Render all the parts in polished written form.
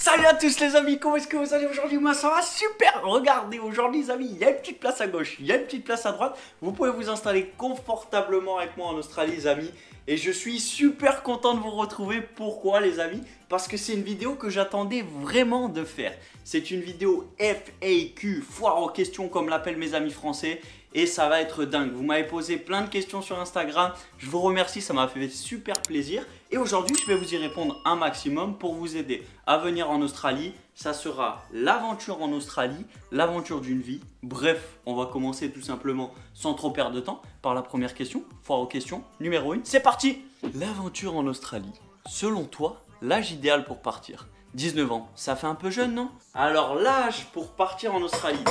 Salut à tous les amis, comment est-ce que vous allez aujourd'hui? Moi ça va super. Regardez, aujourd'hui les amis, il y a une petite place à gauche, il y a une petite place à droite. Vous pouvez vous installer confortablement avec moi en Australie les amis. Et je suis super content de vous retrouver. Pourquoi les amis? Parce que c'est une vidéo que j'attendais vraiment de faire. C'est une vidéo FAQ, foire aux questions comme l'appellent mes amis français. Et ça va être dingue. Vous m'avez posé plein de questions sur Instagram. Je vous remercie, ça m'a fait super plaisir. Et aujourd'hui, je vais vous y répondre un maximum pour vous aider à venir en Australie. Ça sera l'aventure en Australie, l'aventure d'une vie. Bref, on va commencer tout simplement sans trop perdre de temps par la première question. Foire aux questions, numéro 1. C'est parti! L'aventure en Australie. Selon toi, l'âge idéal pour partir? 19 ans, ça fait un peu jeune, non? Alors l'âge pour partir en Australie,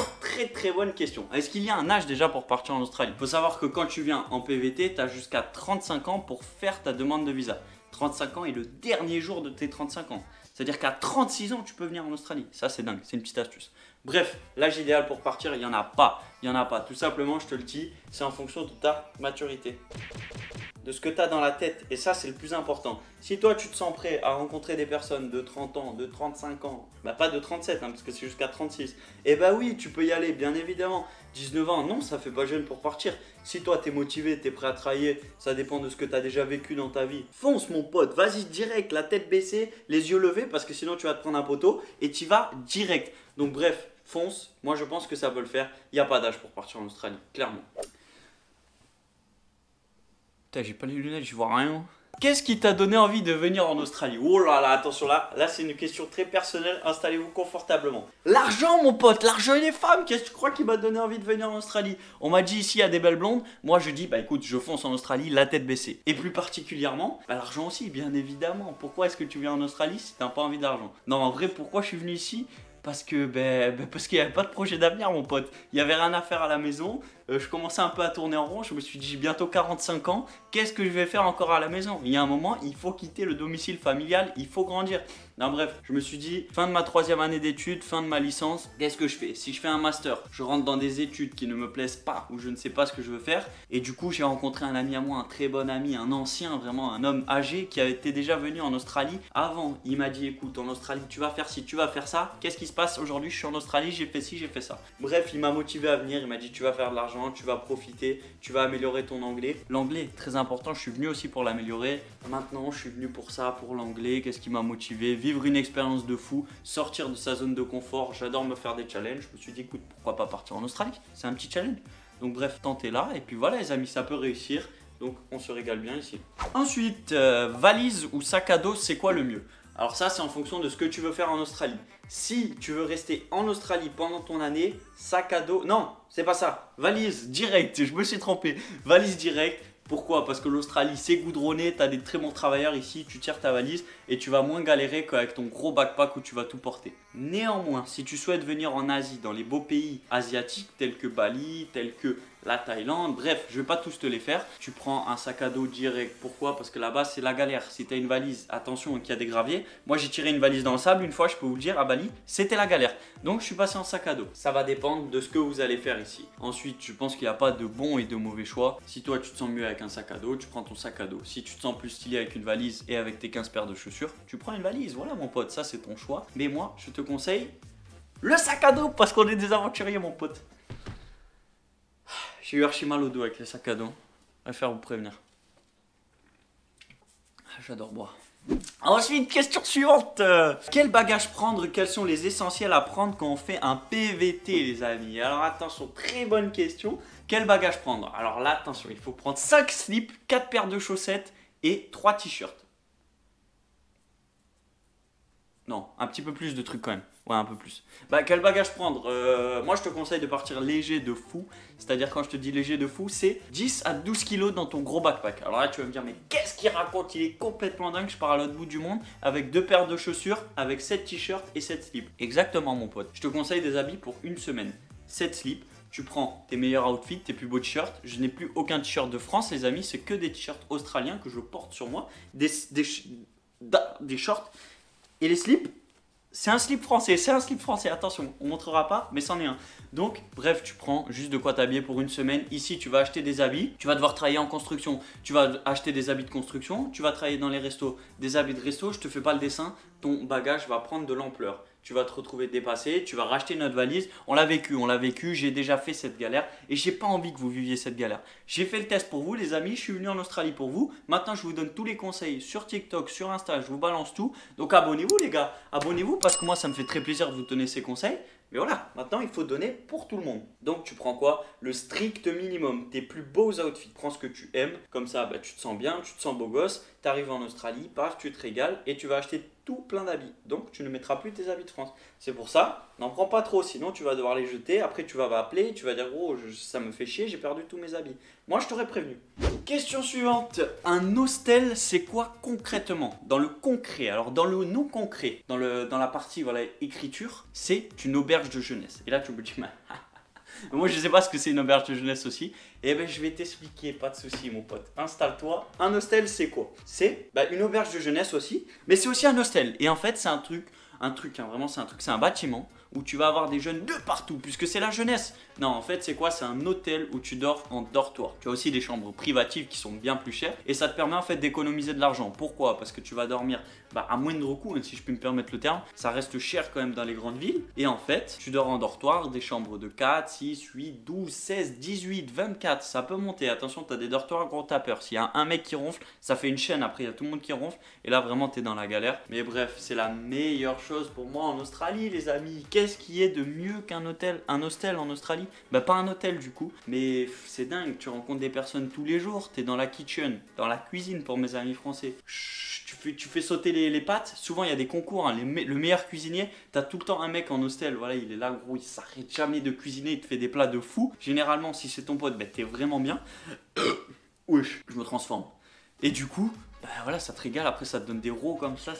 très bonne question. Est-ce qu'il y a un âge déjà pour partir en Australie? Il faut savoir que quand tu viens en PVT, tu as jusqu'à 35 ans pour faire ta demande de visa. 35 ans est le dernier jour de tes 35 ans. C'est-à-dire qu'à 36 ans, tu peux venir en Australie. Ça, c'est dingue, c'est une petite astuce. Bref, l'âge idéal pour partir, il n'y en a pas. Il n'y en a pas. Tout simplement, je te le dis, c'est en fonction de ta maturité, de ce que tu as dans la tête. Et ça, c'est le plus important. Si toi, tu te sens prêt à rencontrer des personnes de 30 ans, de 35 ans, bah pas de 37, hein, parce que c'est jusqu'à 36, et bah oui, tu peux y aller, bien évidemment. 19 ans, non, ça fait pas jeune pour partir. Si toi, tu es motivé, tu es prêt à travailler, ça dépend de ce que tu as déjà vécu dans ta vie. Fonce, mon pote, vas-y direct, la tête baissée, les yeux levés, parce que sinon, tu vas te prendre un poteau et tu vas direct. Donc bref, fonce, moi je pense que ça peut le faire. Il n'y a pas d'âge pour partir en Australie, clairement. Putain, j'ai pas les lunettes, je vois rien. Qu'est-ce qui t'a donné envie de venir en Australie? Oh là là, attention là c'est une question très personnelle, installez-vous confortablement. L'argent mon pote, l'argent et les femmes, qu'est-ce que tu crois qui m'a donné envie de venir en Australie? On m'a dit ici il y a des belles blondes, moi je dis bah écoute je fonce en Australie la tête baissée. Et plus particulièrement, bah, l'argent aussi bien évidemment. Pourquoi est-ce que tu viens en Australie si t'as pas envie d'argent? Non en vrai pourquoi je suis venu ici? Parce que parce qu'il n'y avait pas de projet d'avenir mon pote. Il n'y avait rien à faire à la maison. Je commençais un peu à tourner en rond. Je me suis dit j'ai bientôt 45 ans. Qu'est-ce que je vais faire encore à la maison? Il y a un moment, il faut quitter le domicile familial. Il faut grandir. Non bref, je me suis dit fin de ma 3e année d'études, fin de ma licence. Qu'est-ce que je fais? Si je fais un master, je rentre dans des études qui ne me plaisent pas ou je ne sais pas ce que je veux faire. Et du coup j'ai rencontré un ami à moi, un très bon ami, un ancien, vraiment un homme âgé qui avait été déjà venu en Australie avant. Il m'a dit écoute en Australie tu vas faire ci, tu vas faire ça. Qu'est-ce qui se passe aujourd'hui? Je suis en Australie, j'ai fait ci, j'ai fait ça. Bref, il m'a motivé à venir. Il m'a dit tu vas faire de l'argent, tu vas profiter, tu vas améliorer ton anglais. L'anglais très important, je suis venu aussi pour l'améliorer. Maintenant je suis venu pour ça, pour l'anglais. Qu'est-ce qui m'a motivé? Vivre une expérience de fou, sortir de sa zone de confort. J'adore me faire des challenges. Je me suis dit écoute pourquoi pas partir en Australie? C'est un petit challenge. Donc bref, tentez là et puis voilà les amis, ça peut réussir. Donc on se régale bien ici. Ensuite, valise ou sac à dos, c'est quoi le mieux? Alors ça, c'est en fonction de ce que tu veux faire en Australie. Si tu veux rester en Australie pendant ton année, sac à dos... Non, c'est pas ça. Valise direct, je me suis trompé. Valise direct. Pourquoi? Parce que l'Australie, c'est goudronné, tu as des très bons travailleurs ici, tu tires ta valise et tu vas moins galérer qu'avec ton gros backpack où tu vas tout porter. Néanmoins, si tu souhaites venir en Asie, dans les beaux pays asiatiques tels que Bali, tels que la Thaïlande, bref, je vais pas tous te les faire. Tu prends un sac à dos direct. Pourquoi? Parce que là-bas, c'est la galère. Si tu as une valise, attention qu'il y a des graviers. Moi, j'ai tiré une valise dans le sable une fois, je peux vous le dire, à Bali, c'était la galère. Donc, je suis passé en sac à dos. Ça va dépendre de ce que vous allez faire ici. Ensuite, je pense qu'il n'y a pas de bon et de mauvais choix. Si toi, tu te sens mieux avec un sac à dos, tu prends ton sac à dos. Si tu te sens plus stylé avec une valise et avec tes 15 paires de chaussures, tu prends une valise. Voilà, mon pote, ça, c'est ton choix. Mais moi, je te conseille le sac à dos parce qu'on est des aventuriers, mon pote. J'ai eu archi mal au dos avec les sacs à dos. Je préfère vous prévenir. J'adore boire. Ensuite, question suivante. Quel bagage prendre? Quels sont les essentiels à prendre quand on fait un PVT, les amis? Alors attention, très bonne question. Quel bagage prendre? Alors là, attention, il faut prendre 5 slips, 4 paires de chaussettes et 3 t-shirts. Non, un petit peu plus de trucs quand même. Ouais, un peu plus. Bah, quel bagage prendre? Moi, je te conseille de partir léger de fou. C'est-à-dire, quand je te dis léger de fou, c'est 10 à 12 kilos dans ton gros backpack. Alors là, tu vas me dire, mais qu'est-ce qu'il raconte? Il est complètement dingue. Je pars à l'autre bout du monde avec 2 paires de chaussures, avec 7 t-shirts et 7 slips. Exactement, mon pote. Je te conseille des habits pour une semaine. 7 slips. Tu prends tes meilleurs outfits, tes plus beaux t-shirts. Je n'ai plus aucun t-shirt de France, les amis. C'est que des t-shirts australiens que je porte sur moi. Des shorts. Et les slips, C'est un slip français, attention, on montrera pas, mais c'en est un. Donc, bref, tu prends juste de quoi t'habiller pour une semaine. Ici, tu vas acheter des habits, tu vas devoir travailler en construction, tu vas acheter des habits de construction, tu vas travailler dans les restos, des habits de resto, je te fais pas le dessin, ton bagage va prendre de l'ampleur. Tu vas te retrouver dépassé, tu vas racheter notre valise. On l'a vécu, j'ai déjà fait cette galère et j'ai pas envie que vous viviez cette galère. J'ai fait le test pour vous les amis, je suis venu en Australie pour vous. Maintenant je vous donne tous les conseils sur TikTok, sur Insta, je vous balance tout. Donc abonnez-vous les gars, abonnez-vous parce que moi ça me fait très plaisir de vous donner ces conseils. Mais voilà, maintenant il faut donner pour tout le monde. Donc tu prends quoi? Le strict minimum, tes plus beaux outfits. Prends ce que tu aimes, comme ça bah, tu te sens bien, tu te sens beau gosse. Tu arrives en Australie, paf, tu te régales et tu vas acheter tout plein d'habits. Donc tu ne mettras plus tes habits de France. C'est pour ça, n'en prends pas trop, sinon tu vas devoir les jeter. Après tu vas m'appeler, tu vas dire oh ça me fait chier, j'ai perdu tous mes habits. Moi je t'aurais prévenu. Question suivante, un hostel c'est quoi concrètement? Dans le concret, alors dans le non concret, dans la partie voilà, écriture, c'est une auberge de jeunesse. Et là tu me dis moi je sais pas ce que c'est une auberge de jeunesse aussi. Et ben je vais t'expliquer, pas de souci mon pote. Installe-toi. Un hostel c'est quoi? C'est une auberge de jeunesse aussi, mais c'est aussi un hostel. Et en fait c'est un truc, vraiment c'est un truc, c'est un bâtiment où tu vas avoir des jeunes de partout, puisque c'est la jeunesse. Non, en fait, c'est quoi? C'est un hôtel où tu dors en dortoir. Tu as aussi des chambres privatives qui sont bien plus chères et ça te permet en fait d'économiser de l'argent. Pourquoi? Parce que tu vas dormir à moindre coût, si je peux me permettre le terme. Ça reste cher quand même dans les grandes villes. Et en fait, tu dors en dortoir, des chambres de 4, 6, 8, 12, 16, 18, 24. Ça peut monter. Attention, tu as des dortoirs gros tapeurs. S'il y a un mec qui ronfle, ça fait une chaîne. Après, il y a tout le monde qui ronfle. Et là, vraiment, tu es dans la galère. Mais bref, c'est la meilleure chose pour moi en Australie, les amis. Qu'est-ce qui est de mieux qu'un hôtel? Un hostel en Australie? Pas un hôtel du coup, mais c'est dingue, tu rencontres des personnes tous les jours, tu es dans la kitchen, dans la cuisine pour mes amis français. Tu fais sauter les pâtes, souvent il y a des concours, hein, le meilleur cuisinier, tu as tout le temps un mec en hostel, voilà, il est là gros, il s'arrête jamais de cuisiner, il te fait des plats de fou. Généralement si c'est ton pote, t'es vraiment bien. Wesh, je me transforme. Et du coup, voilà, ça te régale, après ça te donne des rots comme ça.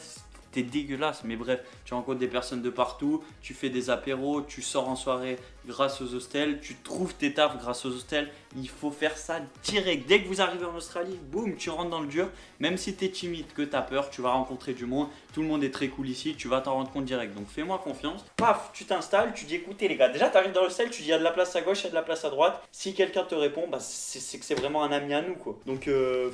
T'es dégueulasse, mais bref, tu rencontres des personnes de partout, tu fais des apéros, tu sors en soirée grâce aux hostels, tu trouves tes tafs grâce aux hostels. Il faut faire ça direct. Dès que vous arrivez en Australie, boum, tu rentres dans le dur. Même si tu es timide, que tu as peur, tu vas rencontrer du monde. Tout le monde est très cool ici, tu vas t'en rendre compte direct. Donc fais-moi confiance. Paf, tu t'installes, tu dis écoutez les gars, déjà tu arrives dans l'hostel, tu dis il y a de la place à gauche, il y a de la place à droite. Si quelqu'un te répond, c'est que c'est vraiment un ami à nous quoi. Donc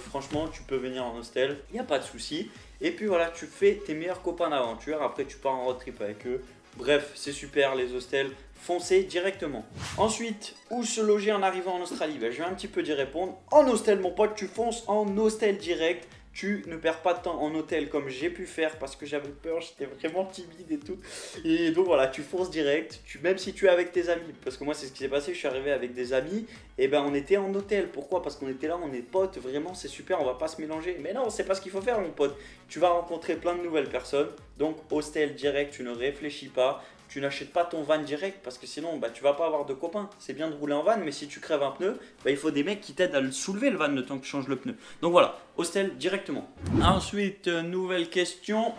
franchement, tu peux venir en hostel, il n'y a pas de souci. Et puis voilà, tu fais tes meilleurs copains d'aventure. Après, tu pars en road trip avec eux. Bref, c'est super les hostels. Foncez directement. Ensuite, où se loger en arrivant en Australie? Je vais un petit peu d'y répondre. En hostel, mon pote, tu fonces en hostel direct. Tu ne perds pas de temps en hôtel comme j'ai pu faire parce que j'avais peur, j'étais vraiment timide et tout. Et donc voilà, tu fonces direct, même si tu es avec tes amis. Parce que moi, c'est ce qui s'est passé, je suis arrivé avec des amis. Et on était en hôtel. Pourquoi? Parce qu'on était là, on est potes, vraiment, c'est super, on va pas se mélanger. Mais non, c'est pas ce qu'il faut faire, mon pote. Tu vas rencontrer plein de nouvelles personnes. Donc, hostel direct, tu ne réfléchis pas. Tu n'achètes pas ton van direct parce que sinon tu vas pas avoir de copains. C'est bien de rouler en van, mais si tu crèves un pneu, il faut des mecs qui t'aident à le soulever le van le temps que tu changes le pneu. Donc voilà, hostel directement. Ensuite, nouvelle question.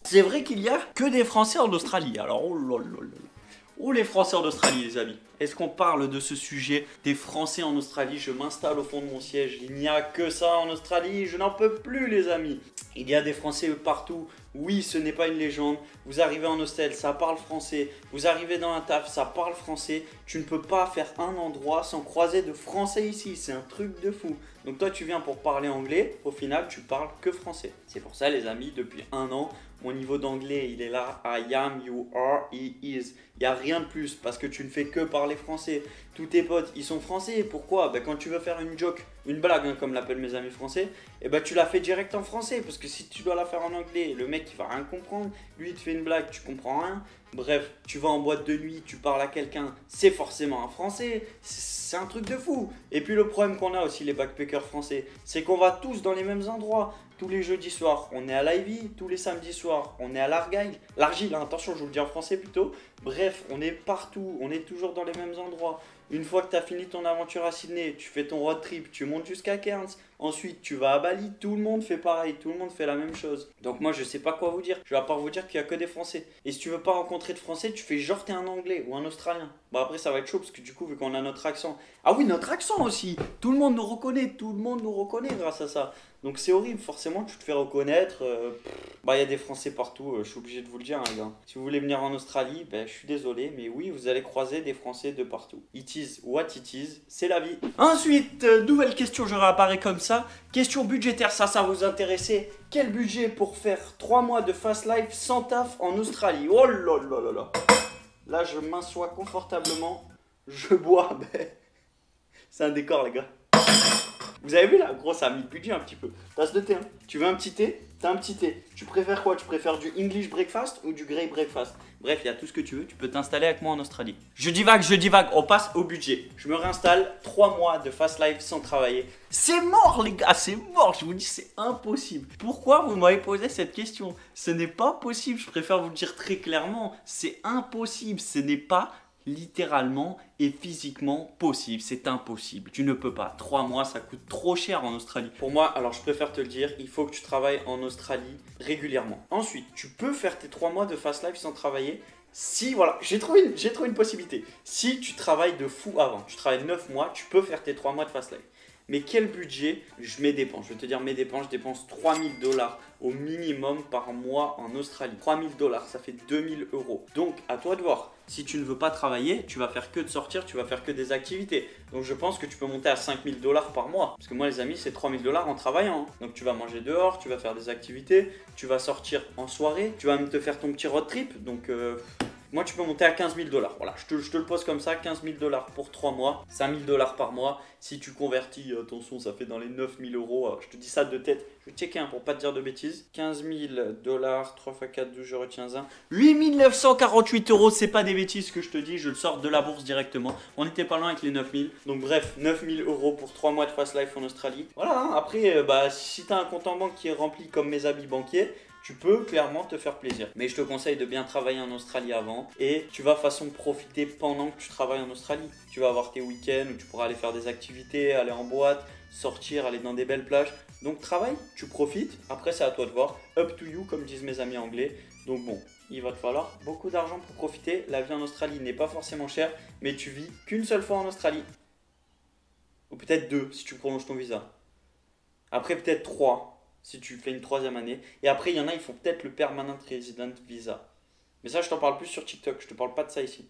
C'est vrai qu'il y a que des Français en Australie. Alors, oh là là là là. Oh les Français en Australie les amis. Est-ce qu'on parle de ce sujet des Français en Australie? Je m'installe au fond de mon siège. Il n'y a que ça en Australie. Je n'en peux plus les amis. Il y a des Français partout. Oui, ce n'est pas une légende. Vous arrivez en hostel, ça parle français. Vous arrivez dans un taf, ça parle français. Tu ne peux pas faire un endroit sans croiser de Français ici. C'est un truc de fou. Donc toi, tu viens pour parler anglais. Au final, tu parles que français. C'est pour ça, les amis, depuis un an, mon niveau d'anglais, il est là. I am, you are, he is. Il n'y a rien de plus parce que tu ne fais que parler français. Tous tes potes, ils sont français. Pourquoi? Quand tu veux faire une joke, une blague, comme l'appellent mes amis français, tu la fais direct en français. Parce que si tu dois la faire en anglais, le mec, il va rien comprendre. Lui, il te fait une blague, tu comprends rien. Bref, tu vas en boîte de nuit, tu parles à quelqu'un, c'est forcément un français. C'est un truc de fou. Et puis le problème qu'on a aussi, les backpackers français, c'est qu'on va tous dans les mêmes endroits. Tous les jeudis soirs, on est à l'Ivy. Tous les samedis soirs, on est à l'Argyle. L'Argyle, attention, je vous le dis en français plutôt. Bref, on est partout, on est toujours dans les mêmes endroits. Une fois que tu as fini ton aventure à Sydney, tu fais ton road trip, tu montes jusqu'à Cairns. Ensuite, tu vas à Bali, tout le monde fait pareil, tout le monde fait la même chose. Donc moi, je sais pas quoi vous dire. Je vais à part vous dire qu'il y a que des Français. Et si tu veux pas rencontrer de Français, tu fais genre t'es un Anglais ou un Australien. Après, ça va être chaud parce que du coup, vu qu'on a notre accent. Ah oui, notre accent aussi. Tout le monde nous reconnaît grâce à ça. Donc c'est horrible, forcément, tu te fais reconnaître. Bah, il y a des Français partout, je suis obligé de vous le dire, hein, les gars. Si vous voulez venir en Australie, ben, je suis désolé, mais oui, vous allez croiser des Français de partout. It is what it is, c'est la vie. Ensuite, nouvelle question, je réapparais comme ça. Question budgétaire, ça vous intéressait. Quel budget pour faire 3 mois de fast life sans taf en Australie? Oh là là là là. Là, je m'assois confortablement, je bois, ben, c'est un décor, les gars. Vous avez vu là, gros, ça a mis le budget un petit peu. Tasse de thé, hein. Tu veux un petit thé? T'as un petit thé. Tu préfères quoi? Tu préfères du English breakfast ou du Grey breakfast? Bref, il y a tout ce que tu veux. Tu peux t'installer avec moi en Australie. Je divague. On passe au budget. Je me réinstalle. 3 mois de fast life sans travailler. C'est mort, les gars, c'est mort. Je vous dis, c'est impossible. Pourquoi vous m'avez posé cette question? Ce n'est pas possible. Je préfère vous le dire très clairement. C'est impossible. Ce n'est pas littéralement et physiquement possible, c'est impossible. Tu ne peux pas. 3 mois, ça coûte trop cher en Australie. Pour moi, alors je préfère te le dire, il faut que tu travailles en Australie régulièrement. Ensuite, tu peux faire tes 3 mois de fast life sans travailler. Si, voilà, j'ai trouvé une possibilité. Si tu travailles de fou avant, tu travailles 9 mois, tu peux faire tes 3 mois de fast life. Mais quel budget? Je mets dépenses. Je vais te dire mes dépenses. Je dépense 3000 $ au minimum par mois en Australie. 3000 $, ça fait 2000 €. Donc, à toi de voir. Si tu ne veux pas travailler, tu vas faire que de sortir, tu vas faire que des activités. Donc, je pense que tu peux monter à 5000 $ par mois. Parce que moi, les amis, c'est 3000 $ en travaillant. Donc, tu vas manger dehors, tu vas faire des activités, tu vas sortir en soirée, tu vas même te faire ton petit road trip. Donc, moi, tu peux monter à 15 000 $. Voilà, je te le pose comme ça, 15 000 $, pour 3 mois, 5 000 $ par mois. Si tu convertis, attention, ça fait dans les 9 000 €. Je te dis ça de tête. Je vais checker pour pas te dire de bêtises. 15 000 $, 3 x 4, 12, je retiens un. 8 948 €, c'est pas des bêtises que je te dis. Je le sors de la bourse directement. On n'était pas loin avec les 9 000. Donc bref, 9 000 € pour 3 mois de fast life en Australie. Voilà, hein. Après, si tu as un compte en banque qui est rempli comme mes habits banquiers, tu peux clairement te faire plaisir. Mais je te conseille de bien travailler en Australie avant. Et tu vas façon profiter pendant que tu travailles en Australie. Tu vas avoir tes week-ends où tu pourras aller faire des activités, aller en boîte, sortir, aller dans des belles plages. Donc travaille, tu profites. Après, c'est à toi de voir. Up to you, comme disent mes amis anglais. Donc bon, il va te falloir beaucoup d'argent pour profiter. La vie en Australie n'est pas forcément chère, mais tu vis qu'une seule fois en Australie. Ou peut-être 2 si tu prolonges ton visa. Après, peut-être 3. Si tu fais une 3e année. Et après, il y en a, ils font peut-être le Permanent Resident Visa. Mais ça, je t'en parle plus sur TikTok. Je te parle pas de ça ici.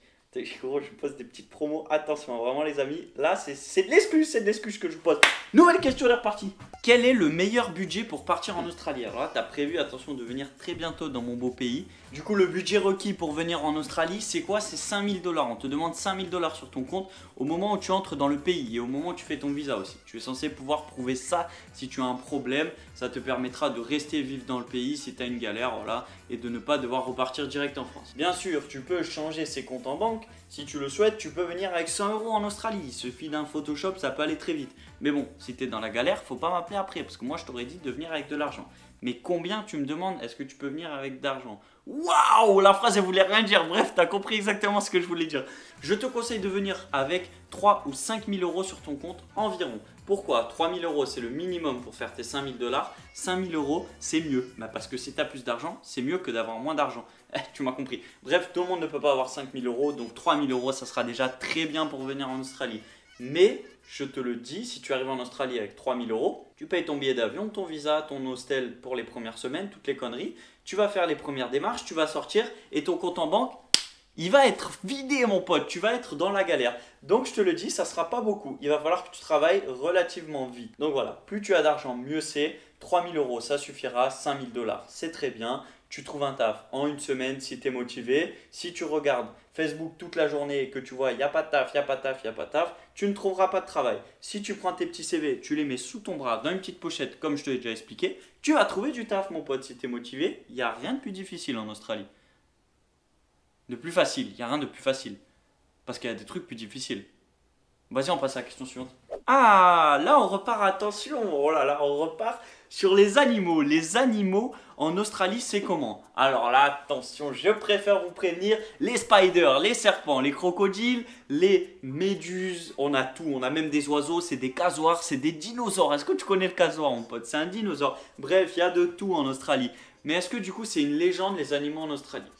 Gros, je pose des petites promos. Attention, vraiment, les amis. Là, c'est de l'excuse que je vous pose. Nouvelle question, elle est repartie. Quel est le meilleur budget pour partir en Australie? Alors là, tu as prévu, attention, de venir très bientôt dans mon beau pays. Du coup, le budget requis pour venir en Australie, c'est quoi? C'est 5 000 $. On te demande 5 000 $ sur ton compte au moment où tu entres dans le pays et au moment où tu fais ton visa aussi. Tu es censé pouvoir prouver ça si tu as un problème. Ça te permettra de rester vivre dans le pays si tu as une galère, voilà, et de ne pas devoir repartir direct en France. Bien sûr, tu peux changer ces comptes en banque. Si tu le souhaites, tu peux venir avec 100 € en Australie. Il suffit d'un Photoshop, ça peut aller très vite. Mais bon, si tu es dans la galère, faut pas m'appeler après parce que moi, je t'aurais dit de venir avec de l'argent. Mais combien, tu me demandes, est-ce que tu peux venir avec d'argent? Waouh, la phrase, elle voulait rien dire. Bref, tu as compris exactement ce que je voulais dire. Je te conseille de venir avec 3 ou 5 000 € sur ton compte environ. Pourquoi? 3 000 €, c'est le minimum pour faire tes 5 000 $. 5 000 €, c'est mieux. Bah parce que si tu as plus d'argent, c'est mieux que d'avoir moins d'argent. Tu m'as compris. Bref, tout le monde ne peut pas avoir 5 000 €. Donc 3 000 €, ça sera déjà très bien pour venir en Australie. Mais je te le dis, si tu arrives en Australie avec 3 000 €, tu payes ton billet d'avion, ton visa, ton hostel pour les premières semaines, toutes les conneries. Tu vas faire les premières démarches, tu vas sortir et ton compte en banque, il va être vidé, mon pote. Tu vas être dans la galère. Donc, je te le dis, ça ne sera pas beaucoup. Il va falloir que tu travailles relativement vite. Donc voilà, plus tu as d'argent, mieux c'est. 3 000 €, ça suffira. 5 000 $, c'est très bien. Tu trouves un taf en une semaine si tu es motivé. Si tu regardes Facebook toute la journée et que tu vois, il n'y a pas de taf, il n'y a pas de taf, il n'y a pas de taf, tu ne trouveras pas de travail. Si tu prends tes petits CV, tu les mets sous ton bras dans une petite pochette, comme je te l'ai déjà expliqué, tu vas trouver du taf, mon pote, si tu es motivé. Il n'y a rien de plus difficile en Australie. De plus facile, il n'y a rien de plus facile. Parce qu'il y a des trucs plus difficiles. Vas-y, on passe à la question suivante. Ah, là on repart, attention, oh là là, on repart sur les animaux. Les animaux en Australie, c'est comment? Alors là, attention, je préfère vous prévenir, les spiders, les serpents, les crocodiles, les méduses, on a tout, on a même des oiseaux, c'est des casoirs, c'est des dinosaures. Est-ce que tu connais le casoir, mon pote? C'est un dinosaure. Bref, il y a de tout en Australie. Mais est-ce que du coup, c'est une légende, les animaux en Australie?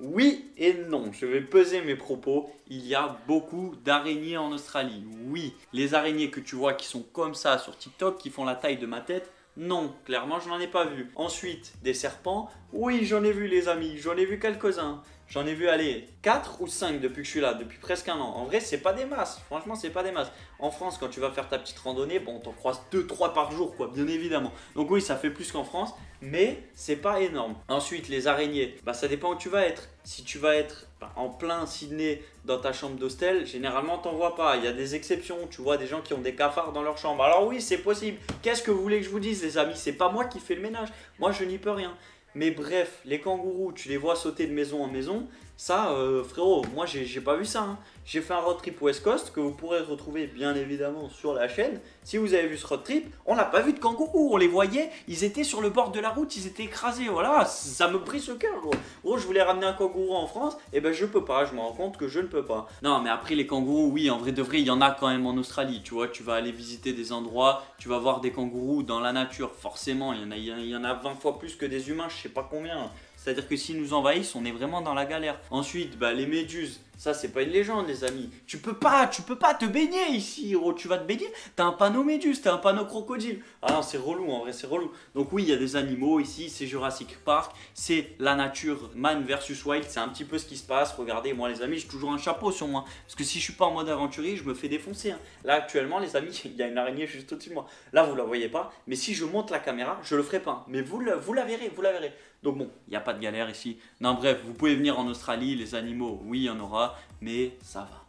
Oui et non, je vais peser mes propos. Il y a beaucoup d'araignées en Australie. Oui, les araignées que tu vois qui sont comme ça sur TikTok, qui font la taille de ma tête, Non, clairement, je n'en ai pas vu. Ensuite, des serpents. Oui, j'en ai vu, les amis. J'en ai vu quelques-uns. J'en ai vu, allez, 4 ou 5 depuis que je suis là, depuis presque un an. En vrai, c'est pas des masses. Franchement, c'est pas des masses. En France, quand tu vas faire ta petite randonnée, bon, t'en croises 2-3 par jour, quoi, bien évidemment. Donc oui, ça fait plus qu'en France, mais c'est pas énorme. Ensuite, les araignées, bah ça dépend où tu vas être. Si tu vas être en plein Sydney dans ta chambre d'hostel, généralement t'en vois pas. Il y a des exceptions, tu vois des gens qui ont des cafards dans leur chambre. Alors oui, c'est possible. Qu'est-ce que vous voulez que je vous dise, les amis? C'est pas moi qui fais le ménage. Moi, je n'y peux rien. Mais bref, les kangourous, tu les vois sauter de maison en maison. Ça, frérot, moi j'ai pas vu ça. Hein. J'ai fait un road trip West Coast que vous pourrez retrouver bien évidemment sur la chaîne. Si vous avez vu ce road trip, on n'a pas vu de kangourous. On les voyait, ils étaient sur le bord de la route, ils étaient écrasés. Voilà, ça me brise le cœur, gros. Gros, je voulais ramener un kangourou en France, et ben je peux pas. Je me rends compte que je ne peux pas. Non, mais après les kangourous, oui, en vrai de vrai, il y en a quand même en Australie. Tu vois, tu vas aller visiter des endroits, tu vas voir des kangourous dans la nature. Forcément, il y en a 20 fois plus que des humains, je sais pas combien. C'est-à-dire que s'ils nous envahissent, on est vraiment dans la galère. Ensuite, bah, les méduses, ça c'est pas une légende les amis. Tu peux pas te baigner ici, gros. Tu vas te baigner, t'as un panneau méduse, t'as un panneau crocodile. Ah non, c'est relou, en vrai c'est relou. Donc oui, il y a des animaux ici, c'est Jurassic Park, c'est la nature, man versus wild, c'est un petit peu ce qui se passe. Regardez, moi les amis, j'ai toujours un chapeau sur moi. Parce que si je suis pas en mode aventurier, je me fais défoncer. Hein. Là actuellement les amis, il y a une araignée juste au-dessus de moi. Là vous la voyez pas, mais si je monte la caméra, je le ferai pas. Mais vous la verrez, vous la verrez. Donc bon, il n'y a pas de galère ici. Non bref, vous pouvez venir en Australie, les animaux, oui il y en aura, mais ça va.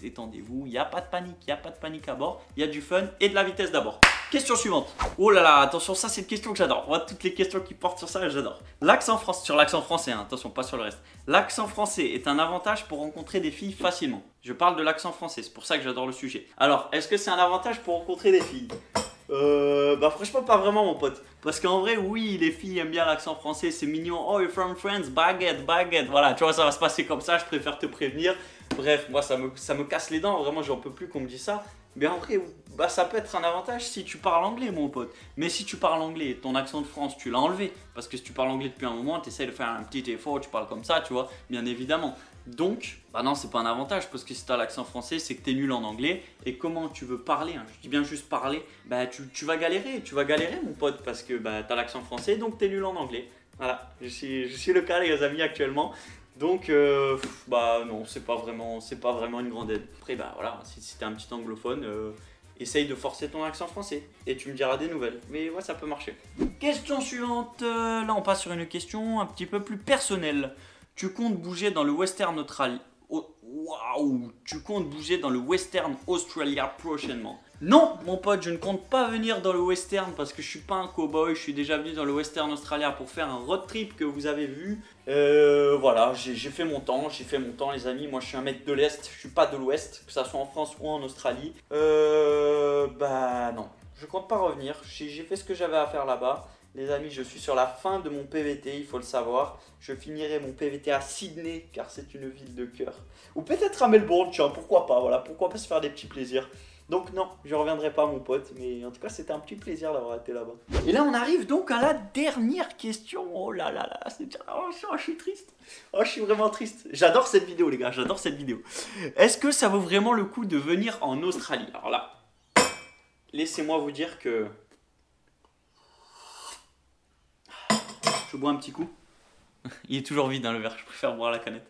Détendez-vous, il n'y a pas de panique, il n'y a pas de panique à bord, il y a du fun et de la vitesse d'abord. Question suivante. Oh là là, attention, ça c'est une question que j'adore. Moi, toutes les questions qui portent sur ça, j'adore. Sur l'accent français, hein, attention, pas sur le reste. L'accent français est un avantage pour rencontrer des filles facilement. Je parle de l'accent français, c'est pour ça que j'adore le sujet. Alors, est-ce que c'est un avantage pour rencontrer des filles? Bah franchement pas vraiment mon pote. Parce qu'en vrai oui les filles aiment bien l'accent français, c'est mignon. Oh you're from France, baguette, baguette. Voilà tu vois ça va se passer comme ça, je préfère te prévenir. Bref moi ça me casse les dents, vraiment j'en peux plus qu'on me dise ça. Mais en vrai bah ça peut être un avantage si tu parles anglais mon pote. Mais si tu parles anglais, ton accent de France tu l'as enlevé. Parce que si tu parles anglais depuis un moment, tu essaies de faire un petit effort, tu parles comme ça tu vois, bien évidemment. Donc, bah non, c'est pas un avantage parce que si tu as l'accent français, c'est que tu es nul en anglais. Et comment tu veux parler, hein, je dis bien juste parler, bah tu vas galérer mon pote parce que bah, tu as l'accent français donc tu es nul en anglais. Voilà, je suis le cas les amis actuellement. Donc, bah non, c'est pas vraiment une grande aide. Après, bah voilà, si tu es un petit anglophone, essaye de forcer ton accent français et tu me diras des nouvelles. Mais ouais, ça peut marcher. Question suivante, là on passe sur une question un petit peu plus personnelle. Tu comptes bouger dans le Western Australia. Waouh! Tu comptes bouger dans le Western Australia prochainement? Non, mon pote, je ne compte pas venir dans le Western parce que je suis pas un cowboy. Je suis déjà venu dans le Western Australia pour faire un road trip que vous avez vu. Voilà, j'ai fait mon temps, les amis. Moi, je suis un mec de l'Est, je suis pas de l'Ouest, que ça soit en France ou en Australie. Bah non, je compte pas revenir. J'ai fait ce que j'avais à faire là-bas. Les amis, je suis sur la fin de mon PVT, il faut le savoir. Je finirai mon PVT à Sydney, car c'est une ville de cœur. Ou peut-être à Melbourne, tiens, pourquoi pas, voilà, pourquoi pas se faire des petits plaisirs. Donc non, je reviendrai pas mon pote, mais en tout cas c'était un petit plaisir d'avoir été là-bas. Et là on arrive donc à la dernière question. Oh là là là, je suis triste. Oh je suis vraiment triste. J'adore cette vidéo les gars, j'adore cette vidéo. Est-ce que ça vaut vraiment le coup de venir en Australie? Alors là, laissez-moi vous dire que... Je bois un petit coup. Il est toujours vide hein, le verre, je préfère boire la canette.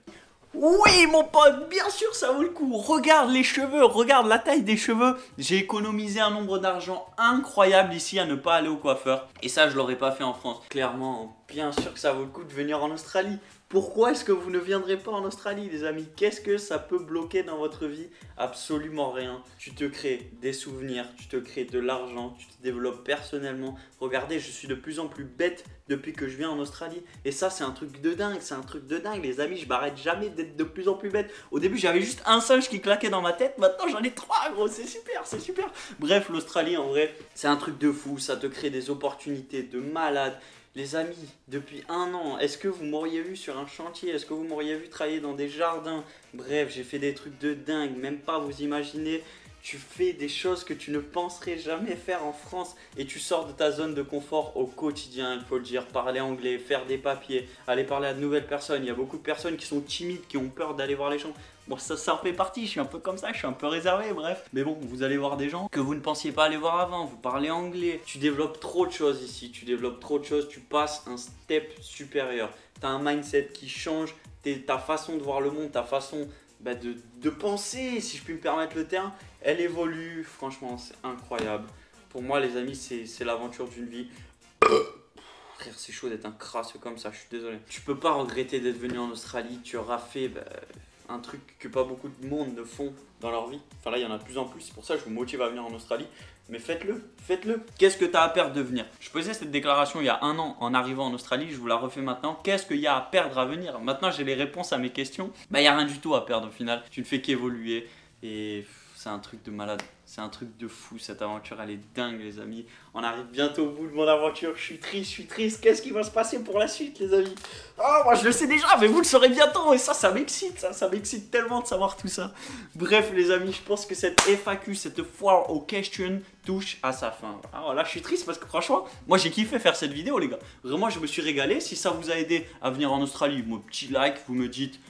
Oui mon pote, bien sûr ça vaut le coup. Regarde les cheveux, regarde la taille des cheveux. J'ai économisé un nombre d'argent incroyable ici à ne pas aller au coiffeur. Et ça je l'aurais pas fait en France. Clairement, bien sûr que ça vaut le coup de venir en Australie. Pourquoi est-ce que vous ne viendrez pas en Australie les amis? Qu'est-ce que ça peut bloquer dans votre vie? Absolument rien. Tu te crées des souvenirs, tu te crées de l'argent, tu te développes personnellement. Regardez, je suis de plus en plus bête depuis que je viens en Australie. Et ça c'est un truc de dingue, les amis. Je m'arrête jamais d'être de plus en plus bête. Au début j'avais juste un singe qui claquait dans ma tête, maintenant j'en ai 3 gros, c'est super, c'est super. Bref, l'Australie en vrai, c'est un truc de fou, ça te crée des opportunités de malade. Les amis, depuis un an, est-ce que vous m'auriez vu sur un chantier? Est-ce que vous m'auriez vu travailler dans des jardins? Bref, j'ai fait des trucs de dingue, même pas vous imaginez. tu fais des choses que tu ne penserais jamais faire en France et tu sors de ta zone de confort au quotidien, il faut le dire, parler anglais, faire des papiers, aller parler à de nouvelles personnes. Il y a beaucoup de personnes qui sont timides, qui ont peur d'aller voir les gens. Bon, ça en fait partie, je suis un peu comme ça, je suis un peu réservé, bref. Mais bon, vous allez voir des gens que vous ne pensiez pas aller voir avant, vous parlez anglais. Tu développes trop de choses ici, tu développes trop de choses, tu passes un step supérieur. Tu as un mindset qui change, ta façon de voir le monde, ta façon de penser, si je puis me permettre le terme, elle évolue. Franchement, c'est incroyable. Pour moi, les amis, c'est l'aventure d'une vie. Frère, c'est chaud d'être un crasseux comme ça, je suis désolé. Tu peux pas regretter d'être venu en Australie, tu auras fait un truc que pas beaucoup de monde ne font dans leur vie. Enfin là, il y en a de plus en plus, c'est pour ça que je vous motive à venir en Australie. Mais faites-le, faites-le. Qu'est-ce que tu as à perdre de venir? Je posais cette déclaration il y a 1 an en arrivant en Australie, je vous la refais maintenant. Qu'est-ce qu'il y a à perdre à venir? Maintenant, j'ai les réponses à mes questions. Il n'y a rien du tout à perdre au final. Tu ne fais qu'évoluer et c'est un truc de malade. C'est un truc de fou, cette aventure, elle est dingue les amis. On arrive bientôt au bout de mon aventure, je suis triste. Qu'est-ce qui va se passer pour la suite les amis? Oh, moi je le sais déjà, mais vous le saurez bientôt. Et ça m'excite, ça m'excite tellement de savoir tout ça. Bref les amis, je pense que cette FAQ, cette foire aux questions touche à sa fin. Alors là je suis triste parce que franchement, moi j'ai kiffé faire cette vidéo les gars. Vraiment je me suis régalé. Si ça vous a aidé à venir en Australie, mon petit like, vous me dites...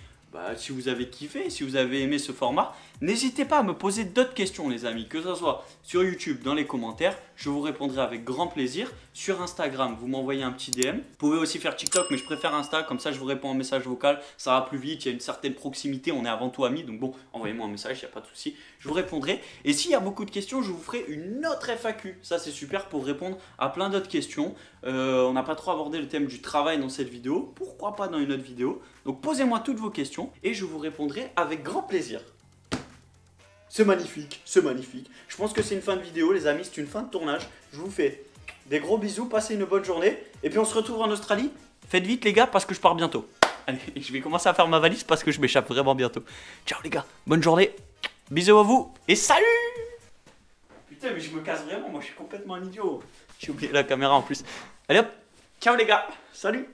si vous avez kiffé, si vous avez aimé ce format, n'hésitez pas à me poser d'autres questions les amis, que ce soit sur YouTube, dans les commentaires, je vous répondrai avec grand plaisir. Sur Instagram, vous m'envoyez un petit DM. Vous pouvez aussi faire TikTok, mais je préfère Insta, comme ça je vous réponds en message vocal, ça va plus vite, il y a une certaine proximité, on est avant tout amis, donc bon, envoyez-moi un message, il n'y a pas de souci, je vous répondrai. Et s'il y a beaucoup de questions, je vous ferai une autre FAQ, ça c'est super pour répondre à plein d'autres questions. On n'a pas trop abordé le thème du travail dans cette vidéo, pourquoi pas dans une autre vidéo. Donc posez-moi toutes vos questions et je vous répondrai avec grand plaisir. C'est magnifique, c'est magnifique. Je pense que c'est une fin de vidéo les amis, c'est une fin de tournage. Je vous fais des gros bisous, passez une bonne journée. Et puis on se retrouve en Australie. Faites vite les gars parce que je pars bientôt. Allez, je vais commencer à faire ma valise parce que je m'échappe vraiment bientôt. Ciao les gars, bonne journée. Bisous à vous et salut. Putain mais je me casse vraiment, moi je suis complètement un idiot. J'ai oublié la caméra en plus. Allez hop, ciao les gars, salut.